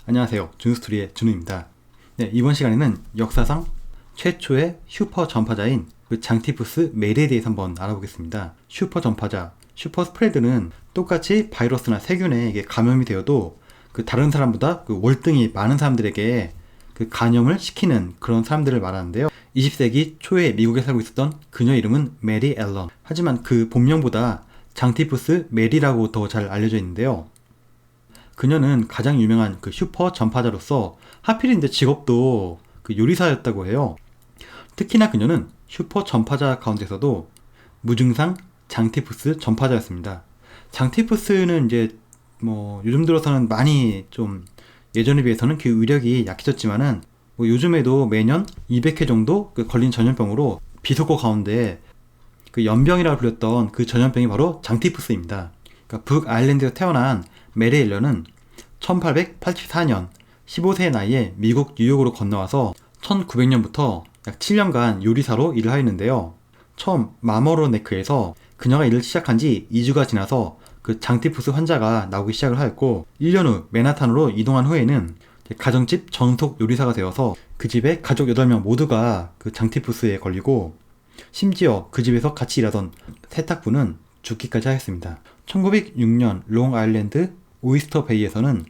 안녕하세요. 준스토리의 준우입니다. 네, 이번 시간에는 역사상 최초의 슈퍼 전파자인 그 장티푸스 메리에 대해서 한번 알아보겠습니다. 슈퍼 전파자, 슈퍼 스프레드는 똑같이 바이러스나 세균에 이게 감염이 되어도 그 다른 사람보다 그 월등히 많은 사람들에게 그 간염을 시키는 그런 사람들을 말하는데요. 20세기 초에 미국에 살고 있었던 그녀 이름은 메리 앨런. 하지만 그 본명보다 장티푸스 메리라고 더 잘 알려져 있는데요. 그녀는 가장 유명한 그 슈퍼 전파자로서 하필인데 직업도 그 요리사였다고 해요. 특히나 그녀는 슈퍼 전파자 가운데서도 무증상 장티푸스 전파자였습니다. 장티푸스는 이제 뭐 요즘 들어서는 많이 좀 예전에 비해서는 그 위력이 약해졌지만은 뭐 요즘에도 매년 200회 정도 그 걸린 전염병으로 비속어 가운데 그 연병이라고 불렸던 그 전염병이 바로 장티푸스입니다. 그러니까 북아일랜드에서 태어난 메리 앨런은 1884년 15세의 나이에 미국 뉴욕으로 건너와서 1900년부터 약 7년간 요리사로 일을 하였는데요. 처음 마머로 네크에서 그녀가 일을 시작한 지 2주가 지나서 그 장티푸스 환자가 나오기 시작을 하였고 1년 후 맨하탄으로 이동한 후에는 가정집 전속 요리사가 되어서 그 집의 가족 8명 모두가 그 장티푸스에 걸리고 심지어 그 집에서 같이 일하던 세탁부는 죽기까지 하였습니다. 1906년 롱아일랜드 오이스터 베이에서는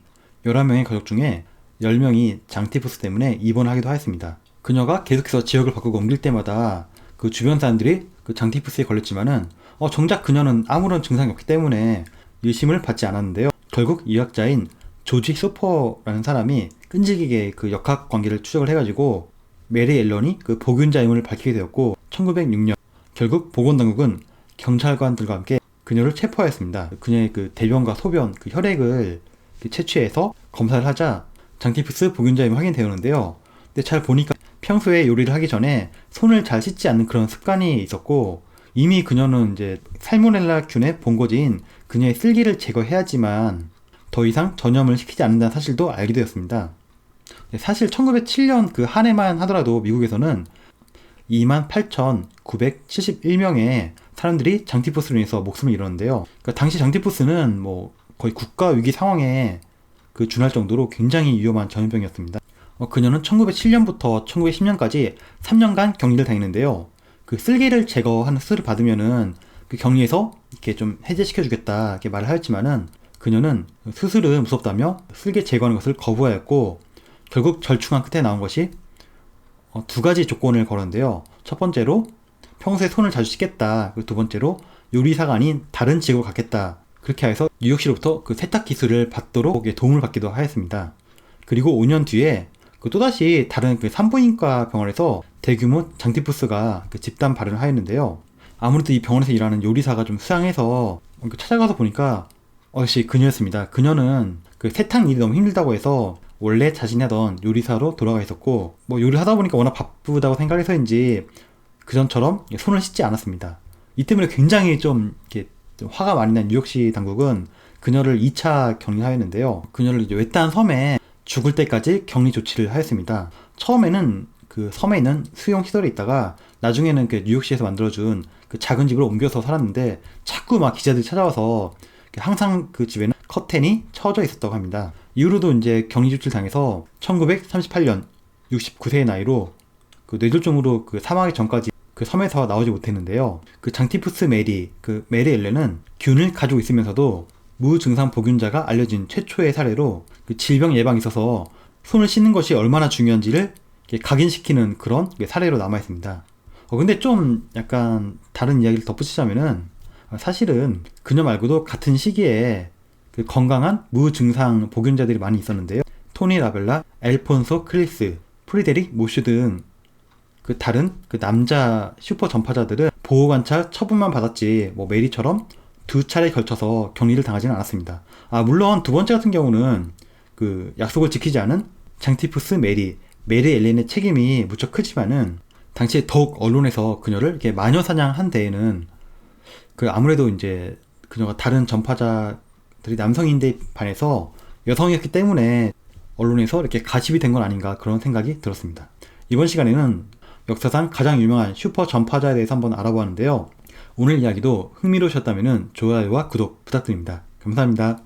11명의 가족 중에 10명이 장티푸스 때문에 입원하기도 하였습니다. 그녀가 계속해서 지역을 바꾸고 옮길 때마다 그 주변 사람들이 그 장티푸스에 걸렸지만은 정작 그녀는 아무런 증상이 없기 때문에 의심을 받지 않았는데요. 결국 의학자인 조지 소퍼라는 사람이 끈질기게 그 역학 관계를 추적을 해가지고 메리 앨런이 그 보균자임을 밝히게 되었고 1906년 결국 보건당국은 경찰관들과 함께 그녀를 체포하였습니다. 그녀의 그 대변과 소변, 그 혈액을 채취해서 검사를 하자 장티푸스 보균자임이 확인되었는데요. 근데 잘 보니까 평소에 요리를 하기 전에 손을 잘 씻지 않는 그런 습관이 있었고 이미 그녀는 이제 살모넬라 균의 본거지인 그녀의 쓸기를 제거해야지만 더 이상 전염을 시키지 않는다는 사실도 알게 되었습니다. 사실 1907년 그 한 해만 하더라도 미국에서는 28,971명의 사람들이 장티푸스로 인해서 목숨을 잃었는데요. 그러니까 당시 장티푸스는 뭐 거의 국가 위기 상황에 그 준할 정도로 굉장히 위험한 전염병이었습니다. 그녀는 1907년부터 1910년까지 3년간 격리를 다니는데요. 그 쓸개를 제거하는 수술을 받으면은 그 격리에서 이렇게 좀 해제시켜주겠다 이렇게 말을 하였지만은 그녀는 수술은 무섭다며 쓸개 제거하는 것을 거부하였고 결국 절충한 끝에 나온 것이 두 가지 조건을 걸었는데요. 첫 번째로 평소에 손을 자주 씻겠다. 그리고 두 번째로 요리사가 아닌 다른 직업을 갖겠다. 그렇게 해서 뉴욕시로부터 그 세탁 기술을 받도록 도움을 받기도 하였습니다. 그리고 5년 뒤에 그 또다시 다른 그 산부인과 병원에서 대규모 장티푸스가 그 집단 발현을 하였는데요. 아무래도 이 병원에서 일하는 요리사가 좀 수상해서 찾아가서 보니까 역시 그녀였습니다. 그녀는 그 세탁 일이 너무 힘들다고 해서 원래 자신이 하던 요리사로 돌아가 있었고 뭐 요리를 하다 보니까 워낙 바쁘다고 생각해서인지 그전처럼 손을 씻지 않았습니다. 이 때문에 굉장히 좀 이렇게 화가 많이 난 뉴욕시 당국은 그녀를 2차 격리하였는데요. 그녀를 이제 외딴 섬에 죽을 때까지 격리 조치를 하였습니다. 처음에는 그 섬에 있는 수용 시설에 있다가 나중에는 그 뉴욕시에서 만들어준 그 작은 집으로 옮겨서 살았는데 자꾸 막 기자들이 찾아와서 항상 그 집에는 커튼이 쳐져 있었다고 합니다. 이후로도 이제 격리 조치를 당해서 1938년 69세의 나이로 그 뇌졸중으로 그 사망하기 전까지 그 섬에서 나오지 못했는데요. 그 장티푸스 메리, 그 메리 앨런은 균을 가지고 있으면서도 무증상 보균자가 알려진 최초의 사례로 그 질병 예방에 있어서 손을 씻는 것이 얼마나 중요한지를 각인시키는 그런 사례로 남아있습니다. 근데 좀 약간 다른 이야기를 덧붙이자면은 사실은 그녀 말고도 같은 시기에 그 건강한 무증상 보균자들이 많이 있었는데요. 토니 라벨라, 엘폰소 클리스, 프리데릭 모슈 등 그 다른 그 남자 슈퍼 전파자들은 보호관찰 처분만 받았지 뭐 메리처럼 두 차례에 걸쳐서 격리를 당하지는 않았습니다. 물론 두 번째 같은 경우는 그 약속을 지키지 않은 장티푸스 메리 앨런의 책임이 무척 크지만은 당시에 더욱 언론에서 그녀를 이렇게 마녀사냥한 데에는 그 아무래도 이제 그녀가 다른 전파자들이 남성인데 반해서 여성이었기 때문에 언론에서 이렇게 가십이 된 건 아닌가 그런 생각이 들었습니다. 이번 시간에는 역사상 가장 유명한 슈퍼 전파자에 대해서 한번 알아보았는데요. 오늘 이야기도 흥미로우셨다면 좋아요와 구독 부탁드립니다. 감사합니다.